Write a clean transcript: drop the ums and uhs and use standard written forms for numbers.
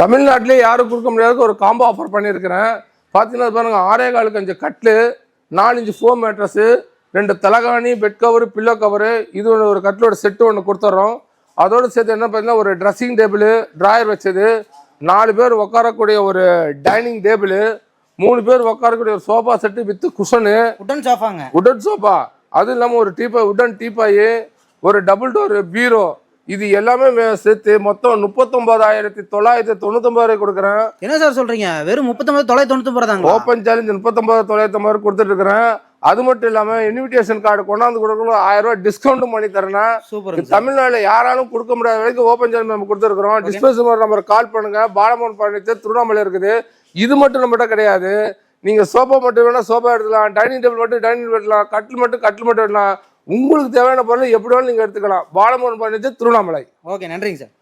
தமிழ்நாட்டிலே யாரும் கொடுக்க முடியாத ஒரு காம்போ ஆஃபர் பண்ணியிருக்கிறேன். பார்த்தீங்கன்னா பாருங்க, 6.25 கஞ்சு கட்லு, 4 இன்ச்சு ஃபோம் மேட்ரஸு, 2 தலகாணி, பெட் கவரு, பில்லோ கவரு, இது ஒரு கட்டிலோட செட்டு ஒன்று கொடுத்துட்றோம். அதோடு சேர்த்து என்ன பார்த்தீங்கன்னா ஒரு ட்ரெஸ்ஸிங் டேபிள், ட்ராயர் வச்சது, 4 பேர் உட்காரக்கூடிய ஒரு டைனிங் டேபிள், 3 பேர் உட்காரக்கூடிய ஒரு சோஃபா செட்டு வித் குஷனு, உடன் சோஃபாங்க, உடன் சோஃபா, அது இல்லாமல் ஒரு டீப்பாய், உடன் டீப்பாய், ஒரு டபுள் டோர் பீரோ, இது எல்லாமே சேர்த்து மொத்தம் 39,999 கொடுக்குறேன். என்ன சார் சொல்றீங்க? வெறும் 39,999 தாங்க. ஓப்பன் சேலஞ்ச் 39,999 கொடுத்துட்டு இருக்கிறேன். அது மட்டும் இல்லாமல் இன்விடேஷன் கார்டு கொண்டாந்து கொடுக்கணும், 1000 ரூபாய் டிஸ்கவுண்ட் பண்ணி தரேன்னா. தமிழ்நாட்டில் யாராலும் கொடுக்க முடியாத வரைக்கும் ஓப்பன் சேலஞ்ச் நம்ம கொடுத்துருக்குறோம். டிஸ்பேஸ் நம்பர் கால் பண்ணுங்க. பாலமோகன் பழனிச்சர், திருவண்ணாமலை இருக்குது. இது மட்டும் நம்மகிட்ட கிடையாது. நீங்க சோஃபா மட்டும் வேணா சோஃபா எடுத்துக்கலாம், டைனிங் டேபிள் மட்டும் டைனிங் டேபிள் எடுக்கலாம், கட்டில் மட்டும் எடுக்கலாம். உங்களுக்கு தேவையான பொருள் எப்படி வேணாலும் நீங்க எடுத்துக்கலாம். பாலமோகன் பழனிச்சர், திருவண்ணாமலை. ஓகே, நன்றிங்க சார்.